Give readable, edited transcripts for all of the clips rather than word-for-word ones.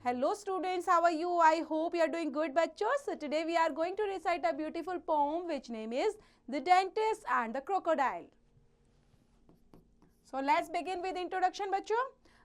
Hello students, how are you? I hope you are doing good bachcho. So today we are going to recite a beautiful poem which name is The Dentist and the Crocodile. So let's begin with introduction bachcho.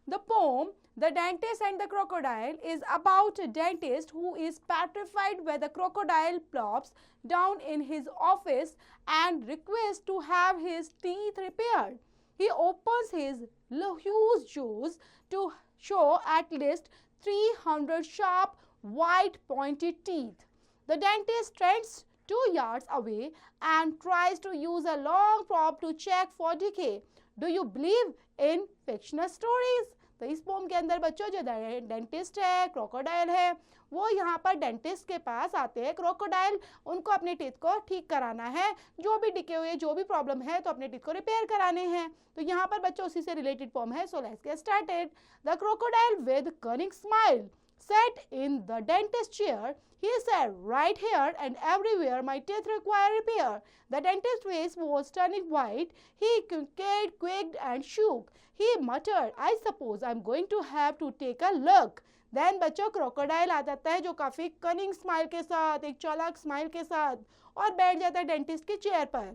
The poem The Dentist and the Crocodile is about a dentist who is petrified when the crocodile plops down in his office and requests to have his teeth repaired. He opens his huge jaws to show at least 300 sharp, white, pointed teeth. The dentist stands 2 yards away and tries to use a long probe to check for decay. Do you believe in fictional stories? तो इस pome के अंदर बच्चों जो dentist है, crocodile है, वो यहाँ पर डेंटिस्ट के पास आते हैं. क्रोकोडाइल उनको अपने टीथ को ठीक कराना है, जो भी डिके हुए जो भी प्रॉब्लम है तो अपने टीथ को रिपेयर कराने हैं. तो यहाँ पर बच्चों उसी से रिलेटेड पोम है. So let's get started. The crocodile with cunning smile sat in the dentist chair. He said, right here and everywhere my teeth require repair. The dentist's face was turning white. He quaked and shook. He muttered, I suppose I'm going to have to take a look. Then बच्चों crocodile आ जाता है जो काफ़ी cunning smile के साथ, एक चालाक smile के साथ, और बैठ जाता है डेंटिस्ट की चेयर पर.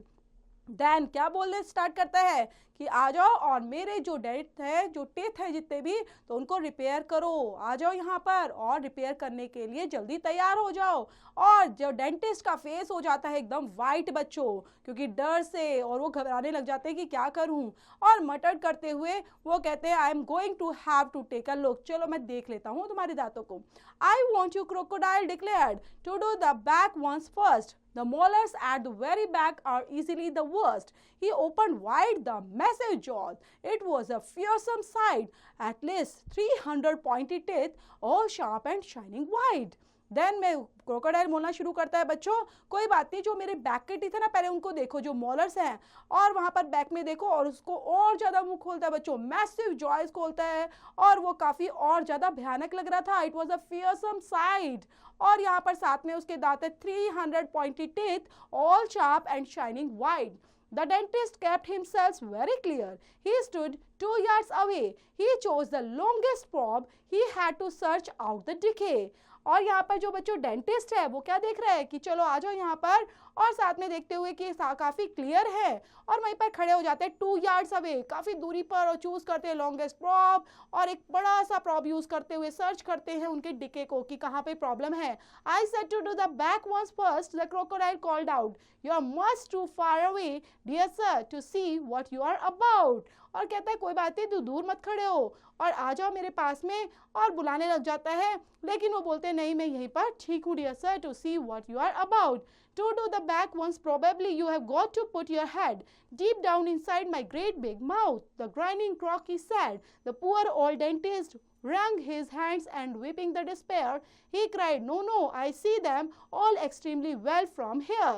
देन क्या बोलने स्टार्ट करता है कि आ जाओ और मेरे जो डेंट है, जो टीथ है जितने भी, तो उनको रिपेयर करो. आ जाओ यहाँ पर और रिपेयर करने के लिए जल्दी तैयार हो जाओ. और जो डेंटिस्ट का फेस हो जाता है एकदम वाइट बच्चों, क्योंकि डर से, और वो घबराने लग जाते हैं कि क्या करूँ. और मटर करते हुए वो कहते हैं I am going to have to take a look. चलो मैं देख लेता हूँ तुम्हारे दांतों को. I want you crocodile declared to do the back ones first. The molars at the very back are easily the worst. He opened wide the massive jaws. It was a fearsome sight. At least 300 pointed teeth, all sharp and shining white. Then में crocodile बोलना शुरू करता है बच्चों, कोई बात नहीं, जो मेरे बैक के टीथ है ना, पहले उनको देखो, जो मॉलर्स हैं, और वहाँ पर बैक में देखो, और उसको और ज़्यादा मुंह खोलता है बच्चों, मैसिव जॉयज खोलता है, और वो काफ़ी और ज़्यादा भयानक लग रहा था. It was a fearsome site. और यहाँ पर साथ में उसके दांत है 300 pointed teeth, all sharp and shining white. The dentist kept himself very clear. He stood 2 yards away. He chose the longest probe. He had to search out the decay. और यहाँ पर जो बच्चों डेंटिस्ट है वो क्या देख रहा है कि चलो आ जाओ यहाँ पर, और साथ में देखते हुए कि काफ़ी क्लियर है, और वहीं पर खड़े हो जाते हैं 2 yards अवे, काफ़ी दूरी पर, और चूज़ करते हैं लॉन्गेस्ट प्रॉब, और एक बड़ा सा प्रॉब यूज़ करते हुए सर्च करते हैं उनके डिके को कि कहाँ पे प्रॉब्लम है. I said to do the back ones first. The crocodile called out, you are much too far away dear sir to see what you are about. और कहता है कोई बात नहीं, तू दूर मत खड़े हो और आ जाओ मेरे पास में, और बुलाने लग जाता है. लेकिन वो बोलते नहीं, मैं यहीं पर ठीक हूँ dear sir to see what you are about. To do the back ones, probably you have got to put your head deep down inside my great big mouth. The grinning croaky said. The poor old dentist wrung his hands and weeping the despair, he cried, no, no, I see them all extremely well from here.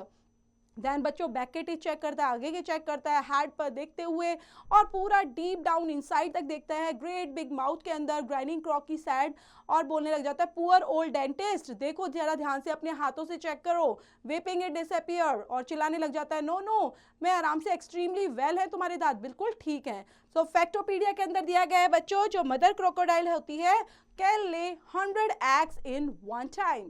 Then बच्चों back के teeth check करता है, आगे के check करता है, head पर देखते हुए, और पूरा डीप डाउन इनसाइड तक देखता है, ग्रेट बिग माउथ के अंदर, ग्राइनिंग क्रॉकी सैड, और बोलने लग जाता है पुअर ओल्ड डेंटिस्ट, देखो जरा ध्यान से अपने हाथों से चेक करो, वेपिंग इट डिसअपियर, और चिल्लाने लग जाता है नो नो, मैं आराम से, एक्सट्रीमली वेल है, तुम्हारे दांत बिल्कुल ठीक हैं. सो फैक्टोपीडिया के अंदर दिया गया है बच्चों, जो मदर क्रोकोडाइल होती है कैन ले 100 eggs in one time.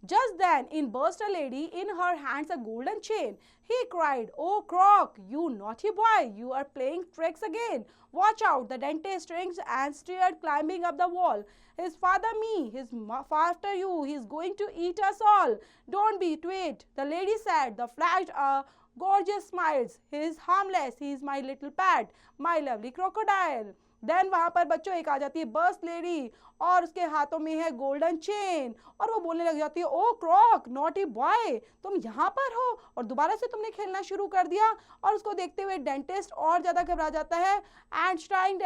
Just then, in burst a lady, in her hands a golden chain. He cried, oh Croc, you naughty boy, you are playing tricks again. Watch out, the dentist shrieked and stared, climbing up the wall. His father me, his after you, he's going to eat us all. Don't be tweet, the lady said. The flashed a gorgeous smiles. He is harmless, he is my little pet, my lovely crocodile. Then वहाँ पर बच्चों एक आ जाती है burst lady, और उसके हाथों में है गोल्डन चेन, और वो बोलने लग जाती है ओ क्रॉक नॉटी बॉय, तुम यहाँ पर हो और दोबारा से तुमने खेलना शुरू कर दिया. और उसको देखते हुए डेंटिस्ट और ज़्यादा घबरा जाता है and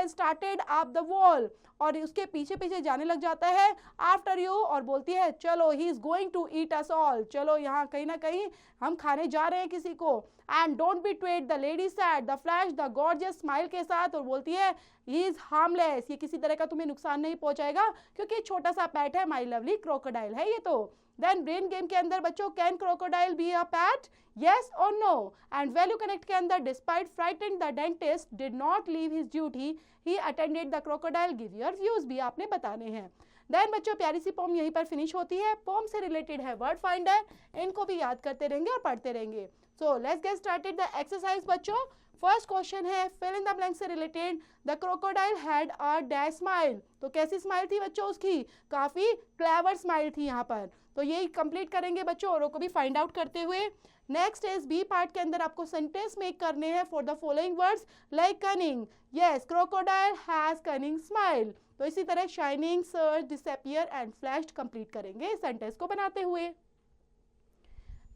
started up the wall, और उसके पीछे पीछे जाने लग जाता है आफ्टर यू, और बोलती है चलो he is going to eat us all, चलो यहाँ कहीं ना कहीं हम खाने जा रहे हैं किसी को. And don't be tweet, the lady said, the flash the gorgeous smile के साथ, और बोलती है ही इज हार्मलेस, ये किसी तरह का तुम्हें नुकसान नहीं पहुंचाएगा क्योंकि छोटा सा पेट है, माई लवली क्रोकोडाइल है ये. तो देन ब्रेन गेम के अंदर बच्चों can crocodile be a PAT, yes or no. And value connect के अंदर despite frightened the dentist did not leave his duty, he attended the crocodile, give your views भी आपने बताने हैं. देन बच्चों प्यारी सी पोम यहीं पर फिनिश होती है. पोम से रिलेटेड है वर्ड फाइंडर, इनको भी याद करते रहेंगे और पढ़ते रहेंगे. So let's get started the exercise बच्चों. फर्स्ट क्वेश्चन है फिल इन द ब्लैंक से related. The crocodile had a dash smile. तो कैसी स्माइल थी बच्चों उसकी? काफी क्लेवर स्माइल थी यहाँ पर. तो ये कंप्लीट करेंगे बच्चों औरों को भी फाइंड आउट करते हुए. नेक्स्ट इज बी पार्ट के अंदर आपको सेंटेंस मेक करने हैं for the following words like cunning. Yes, crocodile has cunning smile. तो इसी तरह shining, search, disappear and flashed complete करेंगे सेंटेंस को बनाते हुए.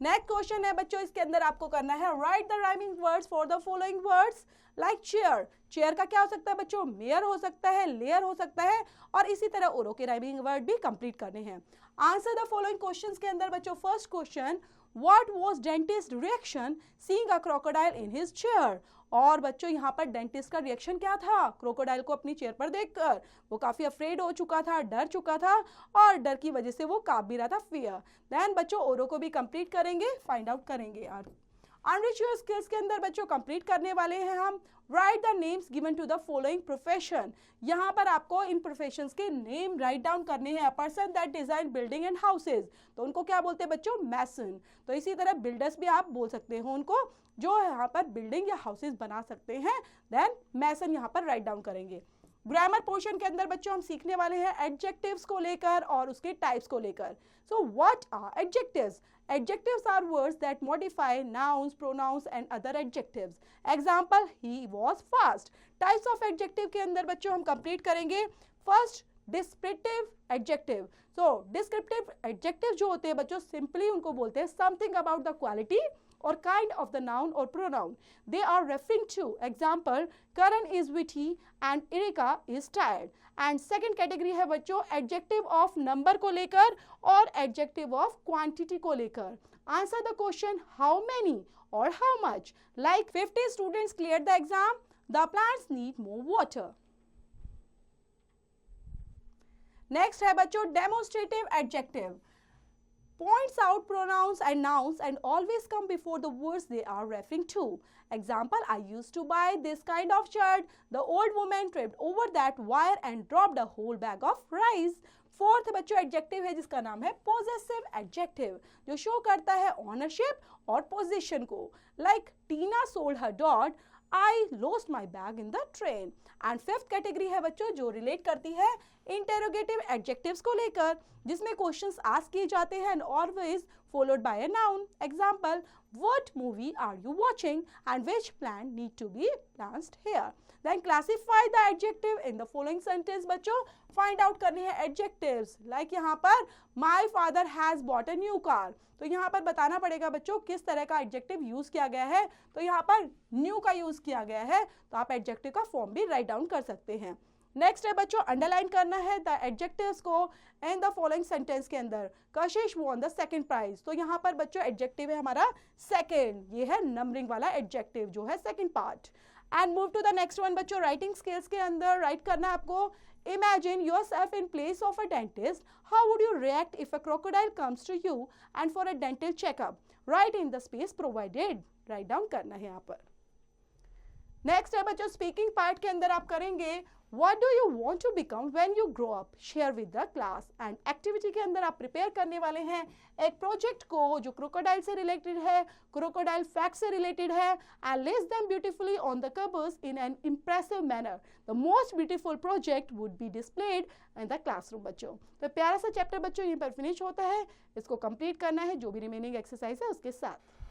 नेक्स्ट क्वेश्चन है बच्चों, इसके अंदर आपको करना है right the rhyming words for the following words like chair. Chair का क्या हो सकता है बच्चों? मेयर हो सकता है, लेयर हो सकता है, और इसी तरह औरों के राइमिंग वर्ड भी कंप्लीट करने हैं. आंसर द फॉलोइंग क्वेश्चंस के अंदर बच्चों first question, What was dentist reaction seeing a crocodile in his chair? और बच्चों यहाँ पर डेंटिस्ट का रिएक्शन क्या था क्रोकोडाइल को अपनी चेयर पर देखकर? वो काफी अफ्रेड हो चुका था, डर चुका था, और डर की वजह से वो कांप भी रहा था, फियर. देन बच्चों औरों को भी कंप्लीट करेंगे, फाइंड आउट करेंगे. यार अनरिचुअल स्किल्स के अंदर बच्चों कंप्लीट करने वाले हैं हम write the names given to the following profession. यहाँ पर आपको इन प्रोफेशंस के नेम राइट डाउन करने हैं. A person that design building and houses, तो उनको क्या बोलते हैं बच्चों? मैसन. तो इसी तरह बिल्डर्स भी आप बोल सकते हो उनको, जो यहाँ पर बिल्डिंग या हाउसेज बना सकते हैं. देन मैसन यहाँ पर राइट डाउन करेंगे. ग्रामर पोर्शन के अंदर बच्चों हम सीखने वाले हैं एडजेक्टिव्स को लेकर और उसके टाइप्स को लेकर. So what are adjectives? Adjectives are words that modify nouns, pronouns and other adjectives. Example, he was fast. Types of adjective के अंदर बच्चों हम complete करेंगे. First, descriptive adjective. So, descriptive adjective जो होते हैं बच्चों simply उनको बोलते हैं something about the quality or kind of the noun or pronoun they are referring to. Example, Karan is witty and Erika is tired. And second category है बच्चों adjective of number को लेकर और adjective of quantity को लेकर. Answer the question how many or how much. Like 50 students cleared the exam, the plants need more water. Next है बच्चों demonstrative adjective. Points out pronouns and nouns and always come before the words they are referring to. Example, I used to buy this kind of shirt. The old woman tripped over that wire and dropped a whole bag of rice. Fourth बच्चों adjective है जिसका नाम है possessive adjective, जो show करता है ownership और position को. Like Tina sold her dog, I lost my bag in the train. And fifth category है बच्चों जो रिलेट करती है इंटेरोगेटिव एडजेक्टिव्स को लेकर, जिसमें क्वेश्चंस आस्क किए जाते हैं and always followed by a noun. Example, what movie are you watching and which plant need to be planted here. Then classify the adjective in the following sentence. बच्चों find out करने हैं adjectives. Like यहाँ पर my father has bought a new car. तो यहाँ पर बताना पड़ेगा बच्चों किस तरह का एडजेक्टिव यूज किया गया है. तो यहाँ पर न्यू का यूज किया गया है, तो आप एडजेक्टिव का फॉर्म भी राइट डाउन कर सकते हैं. नेक्स्ट है बच्चों अंडरलाइन करना है द एडजेक्टिव्स को इन द फॉलोइंग सेंटेंस के अंदर. कशिश वॉन द सेकंड प्राइज. तो यहाँ पर बच्चों एडजेक्टिव है हमारा सेकंड, ये है नंबरिंग वाला एडजेक्टिव जो है second part. And move to the next one बच्चों राइटिंग स्किल्स के अंदर राइट करना है आपको. Imagine yourself in place of a dentist. How would you react if a crocodile comes to you and for a dental checkup? Write in the space provided. Write down करना है यहाँ पर. Next है बच्चों speaking part के अंदर आप करेंगे What do you want to become when you grow up? Share with the class. And activity के अंदर आप प्रिपेयर करने वाले हैं एक प्रोजेक्ट को जो क्रोकोडाइल से रिलेटेड है, क्रोकोडाइल फैक्ट से रिलेटेड है, and list them beautifully on the covers in an impressive manner. The most beautiful project would be displayed in the classroom. बच्चों तो प्यारा सा चैप्टर बच्चों यहीं पर फिनिश होता है. इसको कंप्लीट करना है जो भी रिमेनिंग एक्सरसाइज है उसके साथ.